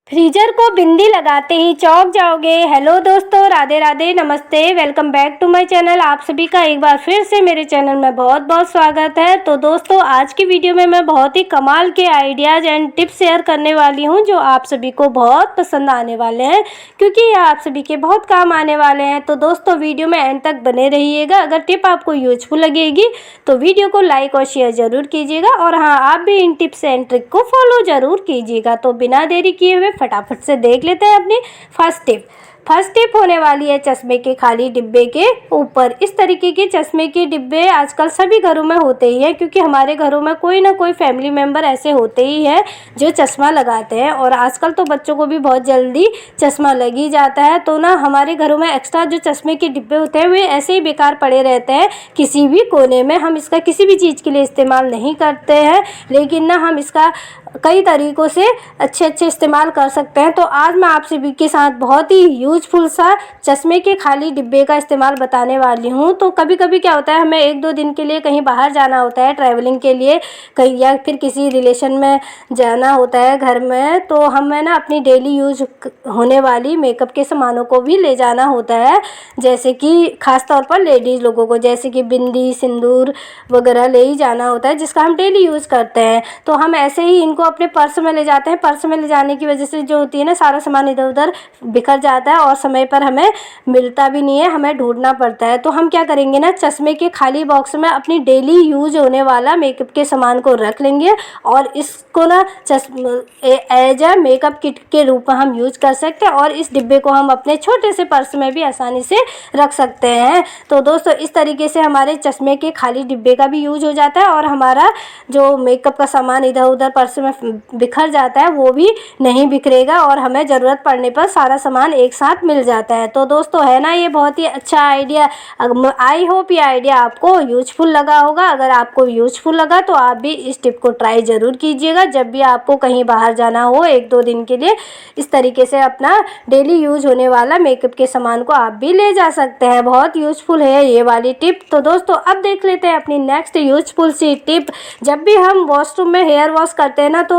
Freezer को बिंदी लगाते ही चौंक जाओगे। हेलो दोस्तों, राधे राधे, नमस्ते, welcome back to my channel. आप सभी का एक बार फिर से मेरे चैनल में बहुत बहुत स्वागत है। तो दोस्तों, आज की वीडियो में मैं बहुत ही कमाल के आइडियाज़ एंड टिप्स शेयर करने वाली हूं जो आप सभी को बहुत पसंद आने वाले हैं, क्योंकि ये आप सभी के बहुत काम आने वाले हैं। तो दोस्तों, वीडियो में एंड तक बने रहिएगा। अगर टिप आपको यूजफुल लगेगी तो वीडियो को लाइक और शेयर ज़रूर कीजिएगा, और हाँ, आप भी इन टिप्स एंड ट्रिक को फॉलो ज़रूर कीजिएगा। तो बिना देरी किए हुए फटाफट से देख लेते हैं अपनी फर्स्ट टिप होने वाली है चश्मे के खाली डिब्बे के ऊपर। इस तरीके के चश्मे के डिब्बे आजकल सभी घरों में होते ही हैं, क्योंकि हमारे घरों में कोई ना कोई फैमिली मेम्बर ऐसे होते ही हैं जो चश्मा लगाते हैं, और आजकल तो बच्चों को भी बहुत जल्दी चश्मा लग ही जाता है। तो ना हमारे घरों में एक्स्ट्रा जो चश्मे के डिब्बे होते हैं वे ऐसे ही बेकार पड़े रहते हैं किसी भी कोने में। हम इसका किसी भी चीज़ के लिए इस्तेमाल नहीं करते हैं, लेकिन ना हम इसका कई तरीक़ों से अच्छे इस्तेमाल कर सकते हैं। तो आज मैं आप सभी के साथ बहुत ही यूजफुल सा चश्मे के खाली डिब्बे का इस्तेमाल बताने वाली हूँ। तो कभी कभी क्या होता है, हमें 1-2 दिन के लिए कहीं बाहर जाना होता है, ट्रैवलिंग के लिए कहीं, या फिर किसी रिलेशन में जाना होता है घर में, तो हमें ना अपनी डेली यूज होने वाली मेकअप के सामानों को भी ले जाना होता है। जैसे कि ख़ास तौर पर लेडीज़ लोगों को, जैसे कि बिंदी, सिंदूर वगैरह ले ही जाना होता है, जिसका हम डेली यूज़ करते हैं। तो हम ऐसे ही इनको अपने पर्स में ले जाते हैं। पर्स में ले जाने की वजह से जो होती है ना, सारा सामान इधर उधर बिखर जाता है और समय पर हमें मिलता भी नहीं है, हमें ढूंढना पड़ता है। तो हम क्या करेंगे ना, चश्मे के खाली बॉक्स में अपनी डेली यूज होने वाला मेकअप के सामान को रख लेंगे, और इसको ना एज ए मेकअप किट के रूप में हम यूज कर सकते हैं, और इस डिब्बे को हम अपने छोटे से पर्स में भी आसानी से रख सकते हैं। तो दोस्तों, इस तरीके से हमारे चश्मे के खाली डिब्बे का भी यूज हो जाता है, और हमारा जो मेकअप का सामान इधर उधर पर्स में बिखर जाता है वो भी नहीं बिखरेगा, और हमें ज़रूरत पड़ने पर सारा सामान एक साथ मिल जाता है। तो दोस्तों, है ना ये बहुत ही अच्छा आइडिया। आई होप ये आइडिया आपको यूजफुल लगा होगा। अगर आपको यूजफुल लगा तो आप भी इस टिप को ट्राई ज़रूर कीजिएगा। जब भी आपको कहीं बाहर जाना हो 1-2 दिन के लिए, इस तरीके से अपना डेली यूज होने वाला मेकअप के सामान को आप भी ले जा सकते हैं। बहुत यूजफुल है ये वाली टिप। तो दोस्तों, अब देख लेते हैं अपनी नेक्स्ट यूजफुल सी टिप। जब भी हम वॉशरूम में हेयर वॉश करते हैं ना, तो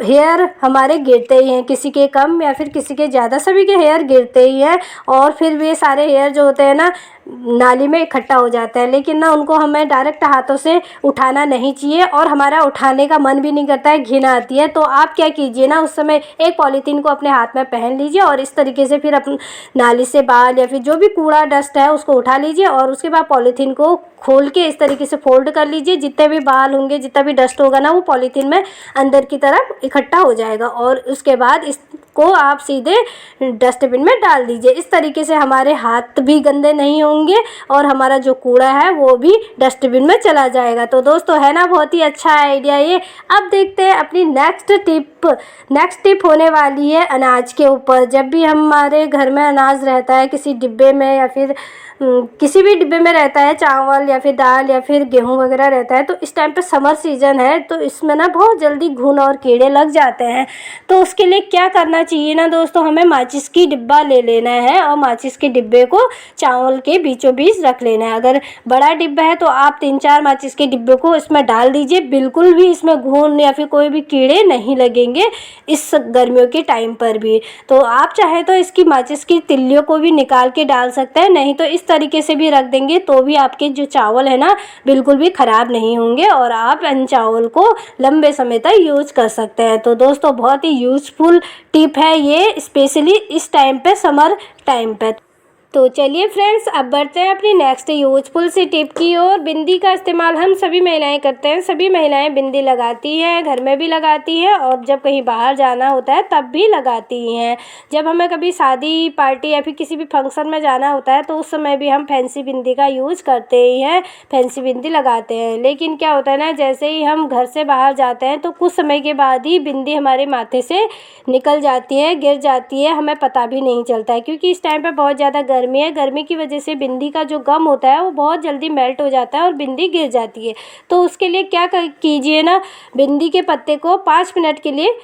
हेयर हमारे गिरते ही हैं, किसी के कम या फिर किसी के ज़्यादा, सभी के हेयर गिरते ही हैं, और फिर वे सारे हेयर जो होते हैं ना नाली में इकट्ठा हो जाता है। लेकिन ना उनको हमें डायरेक्ट हाथों से उठाना नहीं चाहिए, और हमारा उठाने का मन भी नहीं करता है, घिन आती है। तो आप क्या कीजिए ना, उस समय एक पॉलीथीन को अपने हाथ में पहन लीजिए, और इस तरीके से फिर अपनी नाली से बाल या फिर जो भी कूड़ा डस्ट है उसको उठा लीजिए, और उसके बाद पॉलीथीन को खोल के इस तरीके से फोल्ड कर लीजिए। जितने भी बाल होंगे, जितना भी डस्ट होगा ना, वो पॉलीथीन में अंदर की तरफ इकट्ठा हो जाएगा, और उसके बाद इसको आप सीधे डस्टबिन में डाल दीजिए। इस तरीके से हमारे हाथ भी गंदे नहीं होंगे, और हमारा जो कूड़ा है वो भी डस्टबिन में चला जाएगा। तो दोस्तों, है ना बहुत ही अच्छा आइडिया ये। अब देखते हैं अपनी नेक्स्ट टिप होने वाली है अनाज के ऊपर। जब भी हमारे घर में अनाज रहता है किसी डिब्बे में, या फिर किसी भी डिब्बे में रहता है, चावल या फिर दाल या फिर गेहूं वगैरह रहता है, तो इस टाइम पे समर सीजन है, तो इसमें ना बहुत जल्दी घुन और कीड़े लग जाते हैं। तो उसके लिए क्या करना चाहिए ना दोस्तों, हमें माचिस की डिब्बा ले लेना है, और माचिस के डिब्बे को चावल के बीचों बीच रख लेना है। अगर बड़ा डिब्बा है तो आप 3-4 माचिस के डिब्बे को इसमें डाल दीजिए। बिल्कुल भी इसमें घुन या फिर कोई भी कीड़े नहीं लगेंगे इस गर्मियों के टाइम पर भी। तो आप चाहे तो इसकी माचिस की तिल्लियों को भी निकाल के डाल सकते हैं, नहीं तो इस तरीके से भी रख देंगे तो भी आपके जो चावल है ना बिल्कुल भी ख़राब नहीं होंगे, और आप इन चावल को लंबे समय तक यूज कर सकते हैं। तो दोस्तों, बहुत ही यूजफुल टिप है ये, स्पेशली इस टाइम पे, समर टाइम पे। तो चलिए फ्रेंड्स, अब बढ़ते हैं अपनी नेक्स्ट यूजफुल सी टिप की ओर। बिंदी का इस्तेमाल हम सभी महिलाएं करते हैं। सभी महिलाएं बिंदी लगाती हैं, घर में भी लगाती हैं, और जब कहीं बाहर जाना होता है तब भी लगाती हैं। जब हमें कभी शादी पार्टी या फिर किसी भी फंक्शन में जाना होता है तो उस समय भी हम फैंसी बिंदी का यूज़ करते ही हैं, फैंसी बिंदी लगाते हैं। लेकिन क्या होता है ना, जैसे ही हम घर से बाहर जाते हैं तो कुछ समय के बाद ही बिंदी हमारे माथे से निकल जाती है, गिर जाती है, हमें पता भी नहीं चलता है, क्योंकि इस टाइम पर बहुत ज़्यादा गर्मी है। गर्मी की वजह से बिंदी का जो गम होता है वो बहुत जल्दी मेल्ट हो जाता है और बिंदी गिर जाती है। तो उसके लिए क्या कीजिए ना, बिंदी के पत्ते को 5 मिनट के लिए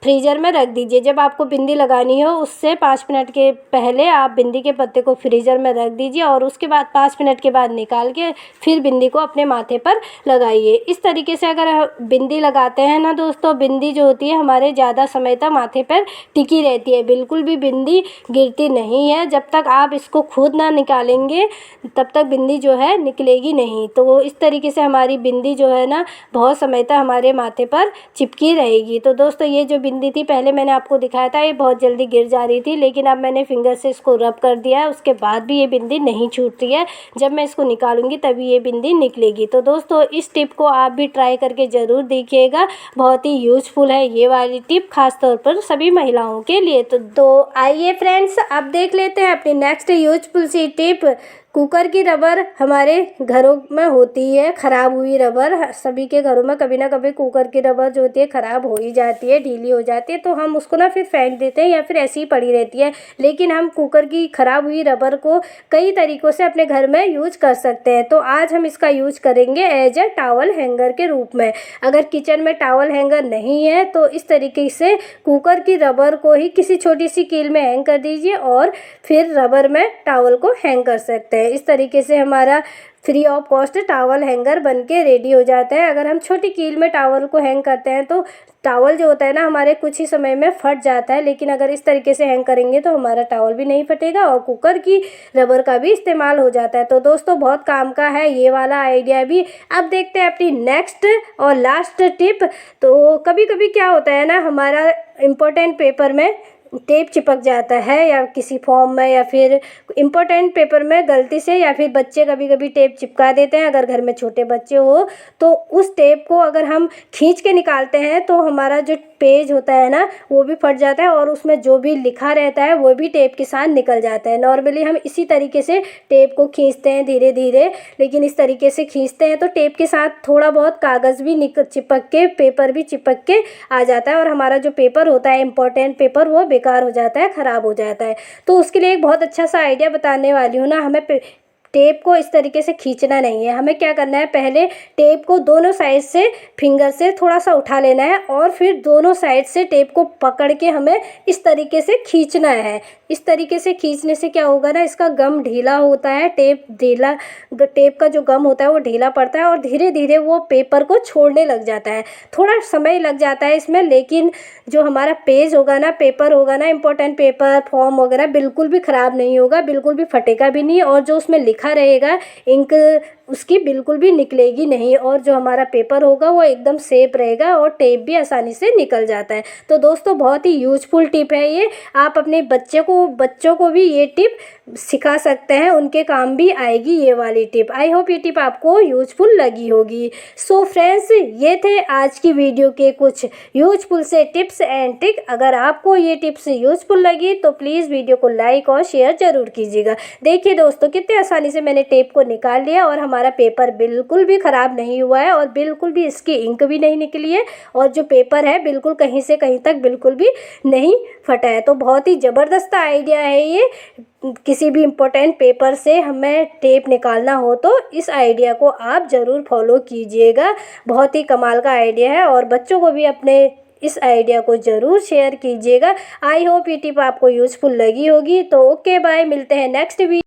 फ्रीज़र में रख दीजिए। जब आपको बिंदी लगानी हो उससे 5 मिनट के पहले आप बिंदी के पत्ते को फ्रीज़र में रख दीजिए और उसके बाद 5 मिनट के बाद निकाल के फिर बिंदी को अपने माथे पर लगाइए। इस तरीके से अगर बिंदी लगाते हैं ना दोस्तों, बिंदी जो होती है हमारे ज़्यादा समय तक माथे पर टिकी रहती है, बिल्कुल भी बिंदी गिरती नहीं है। जब तक आप इसको खुद ना निकालेंगे तब तक बिंदी जो है निकलेगी नहीं। तो इस तरीके से हमारी बिंदी जो है ना बहुत समय तक हमारे माथे पर चिपकी रहेगी। तो दोस्तों ये जो बिंदी थी पहले मैंने आपको दिखाया था, ये बहुत जल्दी गिर जा रही थी, लेकिन अब मैंने फिंगर से इसको रब कर दिया है, उसके बाद भी ये बिंदी नहीं छूटती है। जब मैं इसको निकालूंगी तभी ये बिंदी निकलेगी। तो दोस्तों इस टिप को आप भी ट्राई करके ज़रूर देखिएगा, बहुत ही यूजफुल है ये वाली टिप, खास तौर पर सभी महिलाओं के लिए। तो आइए फ्रेंड्स अब देख लेते हैं अपनी नेक्स्ट यूजफुल सी टिप। कुकर की रबर हमारे घरों में होती है, ख़राब हुई रबर। सभी के घरों में कभी ना कभी कुकर की रबर जो होती है ख़राब हो ही जाती है, ढीली हो जाती है, तो हम उसको ना फिर फेंक देते हैं या फिर ऐसी ही पड़ी रहती है। लेकिन हम कुकर की ख़राब हुई रबर को कई तरीक़ों से अपने घर में यूज कर सकते हैं। तो आज हम इसका यूज करेंगे एज ए टॉवल हैंगर के रूप में। अगर किचन में टॉवल हैंगर नहीं है तो इस तरीके से कुकर की रबर को ही किसी छोटी सी कील में हैंग कर दीजिए और फिर रबर में टॉवल को हैंग कर सकते हैं। इस तरीके से हमारा free of cost towel hanger बनके रेडी हो जाता है। अगर हम छोटी कील में टॉवल को हैंग करते हैं तो टॉवल जो होता है ना हमारे कुछ ही समय में फट जाता है, लेकिन अगर इस तरीके से हैंग करेंगे तो हमारा टॉवल भी नहीं फटेगा और कुकर की रबर का भी इस्तेमाल हो जाता है। तो दोस्तों बहुत काम का है ये वाला आइडिया भी। अब देखते हैं अपनी नेक्स्ट और लास्ट टिप। तो कभी कभी क्या होता है ना, हमारा इम्पोर्टेंट पेपर में टेप चिपक जाता है या किसी फॉर्म में या फिर इम्पोर्टेंट पेपर में गलती से, या फिर बच्चे कभी कभी टेप चिपका देते हैं। अगर घर में छोटे बच्चे हो तो उस टेप को अगर हम खींच के निकालते हैं तो हमारा जो पेज होता है ना वो भी फट जाता है और उसमें जो भी लिखा रहता है वो भी टेप के साथ निकल जाता है। नॉर्मली हम इसी तरीके से टेप को खींचते हैं धीरे धीरे, लेकिन इस तरीके से खींचते हैं तो टेप के साथ थोड़ा बहुत कागज़ भी चिपक के, पेपर भी चिपक के आ जाता है और हमारा जो पेपर होता है इम्पोर्टेंट पेपर वो बेकार हो जाता है, ख़राब हो जाता है। तो उसके लिए एक बहुत अच्छा सा आइडिया बताने वाली हूँ ना। हमें टेप को इस तरीके से खींचना नहीं है, हमें क्या करना है, पहले टेप को दोनों साइड से फिंगर से थोड़ा सा उठा लेना है और फिर दोनों साइड से टेप को पकड़ के हमें इस तरीके से खींचना है। इस तरीके से खींचने से क्या होगा ना, इसका गम ढीला होता है, टेप का जो गम होता है वो ढीला पड़ता है और धीरे धीरे वो पेपर को छोड़ने लग जाता है। थोड़ा समय लग जाता है इसमें, लेकिन जो हमारा पेज होगा ना, पेपर होगा ना, इम्पोर्टेंट पेपर फॉर्म वगैरह बिल्कुल भी ख़राब नहीं होगा, बिल्कुल भी फटेगा भी नहीं और जो उसमें लिखा रहेगा इंक उसकी बिल्कुल भी निकलेगी नहीं और जो हमारा पेपर होगा वो एकदम सेफ रहेगा और टेप भी आसानी से निकल जाता है। तो दोस्तों बहुत ही यूजफुल टिप है ये, आप अपने बच्चों को भी ये टिप सिखा सकते हैं, उनके काम भी आएगी ये वाली टिप। आई होप ये टिप आपको यूजफुल लगी होगी। सो फ्रेंड्स ये थे आज की वीडियो के कुछ यूजफुल से टिप्स एंड ट्रिक। अगर आपको ये टिप्स यूजफुल लगी तो प्लीज़ वीडियो को लाइक और शेयर ज़रूर कीजिएगा। देखिए दोस्तों कितने आसानी से मैंने टेप को निकाल लिया और हमारा पेपर बिल्कुल भी ख़राब नहीं हुआ है और बिल्कुल भी इसकी इंक भी नहीं निकली है और जो पेपर है बिल्कुल कहीं से कहीं तक बिल्कुल भी नहीं फटा है। तो बहुत ही ज़बरदस्त आइडिया है ये। किसी भी इम्पोर्टेंट पेपर से हमें टेप निकालना हो तो इस आइडिया को आप ज़रूर फॉलो कीजिएगा, बहुत ही कमाल का आइडिया है और बच्चों को भी अपने इस आइडिया को ज़रूर शेयर कीजिएगा। आई होप ये टिप आपको यूज़फुल लगी होगी। तो ओके बाय, मिलते हैं नेक्स्ट वीडियो।